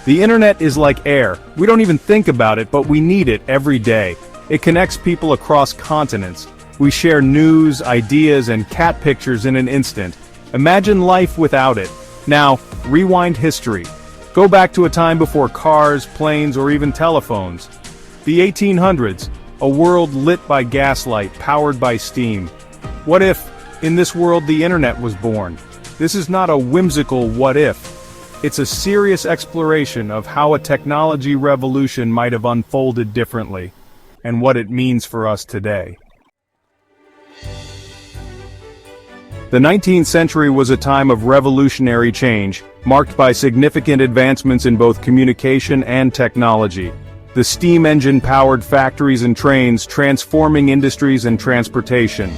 The internet is like air. We don't even think about it, but we need it every day. It connects people across continents. We share news, ideas, and cat pictures in an instant. Imagine life without it. Now, rewind history. Go back to a time before cars, planes, or even telephones. The 1800s, a world lit by gaslight, powered by steam. What if, in this world, the internet was born? This is not a whimsical what if. It's a serious exploration of how a technology revolution might have unfolded differently, and what it means for us today. The 19th century was a time of revolutionary change, marked by significant advancements in both communication and technology. The steam engine powered factories and trains, transforming industries and transportation.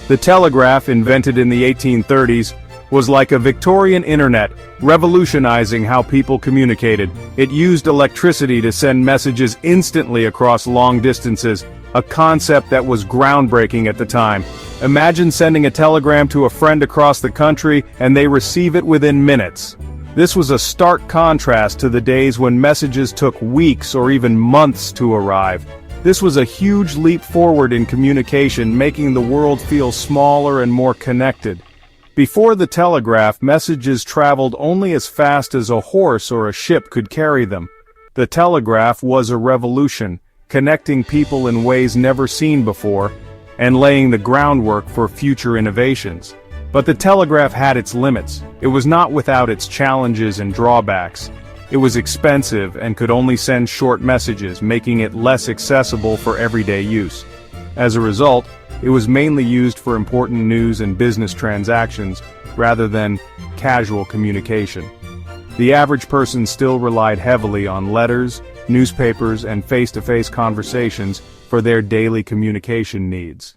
The telegraph, invented in the 1830s, was like a Victorian internet, revolutionizing how people communicated. It used electricity to send messages instantly across long distances, a concept that was groundbreaking at the time. Imagine sending a telegram to a friend across the country and they receive it within minutes. This was a stark contrast to the days when messages took weeks or even months to arrive. This was a huge leap forward in communication, making the world feel smaller and more connected. Before the telegraph, messages traveled only as fast as a horse or a ship could carry them. The telegraph was a revolution, connecting people in ways never seen before, and laying the groundwork for future innovations. But the telegraph had its limits. It was not without its challenges and drawbacks. It was expensive and could only send short messages, making it less accessible for everyday use. As a result, it was mainly used for important news and business transactions, rather than casual communication. The average person still relied heavily on letters, newspapers, and face-to-face conversations for their daily communication needs.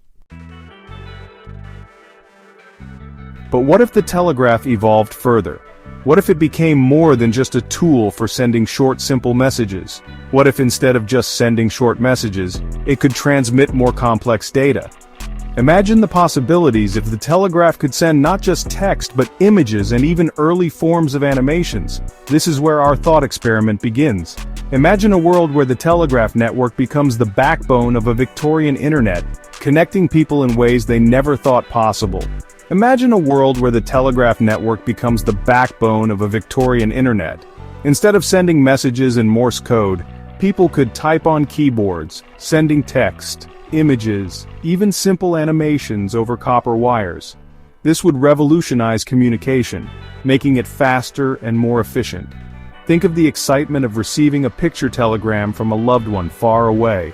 But what if the telegraph evolved further? What if it became more than just a tool for sending short, simple messages? What if instead of just sending short messages, it could transmit more complex data? Imagine the possibilities if the telegraph could send not just text but images and even early forms of animations. This is where our thought experiment begins. Imagine a world where the telegraph network becomes the backbone of a Victorian internet, connecting people in ways they never thought possible. Imagine a world where the telegraph network becomes the backbone of a Victorian internet. Instead of sending messages in Morse code, people could type on keyboards, sending text, images, even simple animations over copper wires. This would revolutionize communication, making it faster and more efficient. Think of the excitement of receiving a picture telegram from a loved one far away.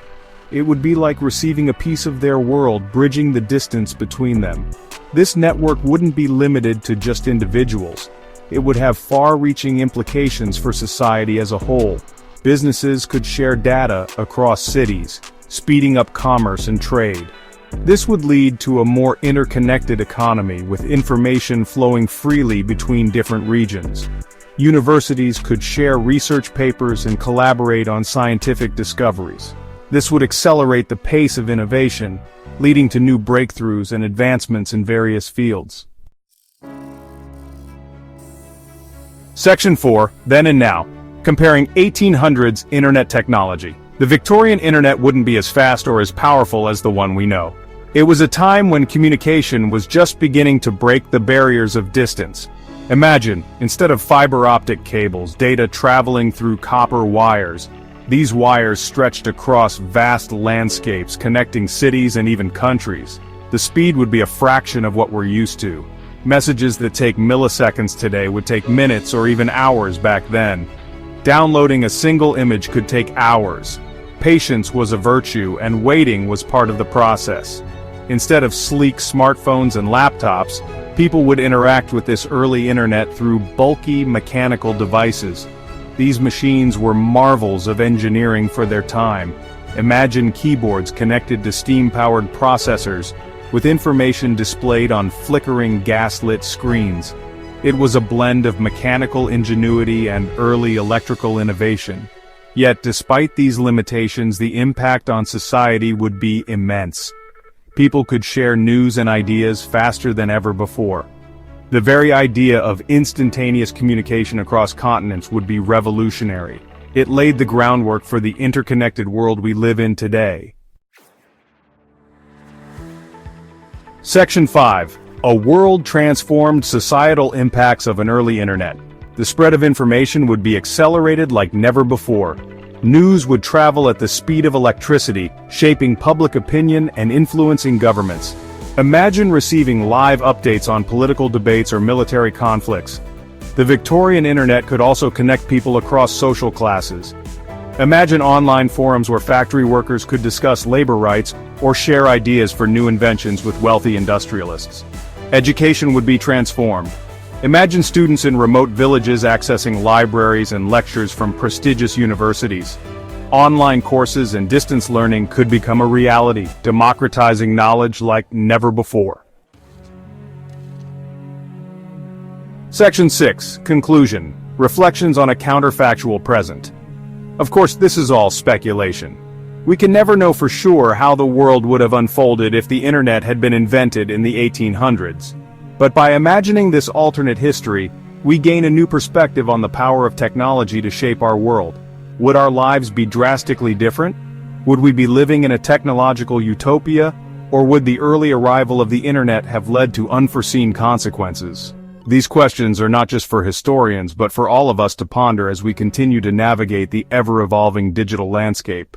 It would be like receiving a piece of their world, bridging the distance between them. This network wouldn't be limited to just individuals. It would have far-reaching implications for society as a whole. Businesses could share data across cities, speeding up commerce and trade. This would lead to a more interconnected economy with information flowing freely between different regions. Universities could share research papers and collaborate on scientific discoveries. This would accelerate the pace of innovation, leading to new breakthroughs and advancements in various fields. Section 4, Then and Now, comparing 1800s internet technology. The Victorian internet wouldn't be as fast or as powerful as the one we know. It was a time when communication was just beginning to break the barriers of distance. Imagine, instead of fiber optic cables, data traveling through copper wires. These wires stretched across vast landscapes, connecting cities and even countries. The speed would be a fraction of what we're used to. Messages that take milliseconds today would take minutes or even hours back then. Downloading a single image could take hours. Patience was a virtue, and waiting was part of the process. Instead of sleek smartphones and laptops, people would interact with this early internet through bulky mechanical devices. These machines were marvels of engineering for their time. Imagine keyboards connected to steam-powered processors, with information displayed on flickering gas-lit screens. It was a blend of mechanical ingenuity and early electrical innovation. Yet despite these limitations, the impact on society would be immense. People could share news and ideas faster than ever before. The very idea of instantaneous communication across continents would be revolutionary. It laid the groundwork for the interconnected world we live in today. Section 5. A world-transformed societal impacts of an early internet. The spread of information would be accelerated like never before. News would travel at the speed of electricity, shaping public opinion and influencing governments. Imagine receiving live updates on political debates or military conflicts. The Victorian internet could also connect people across social classes. Imagine online forums where factory workers could discuss labor rights or share ideas for new inventions with wealthy industrialists. Education would be transformed. Imagine students in remote villages accessing libraries and lectures from prestigious universities. Online courses and distance learning could become a reality, democratizing knowledge like never before. Section 6. Conclusion. Reflections on a counterfactual present. Of course, this is all speculation. We can never know for sure how the world would have unfolded if the internet had been invented in the 1800s. But by imagining this alternate history, we gain a new perspective on the power of technology to shape our world. Would our lives be drastically different? Would we be living in a technological utopia? Or would the early arrival of the internet have led to unforeseen consequences? These questions are not just for historians but for all of us to ponder as we continue to navigate the ever-evolving digital landscape.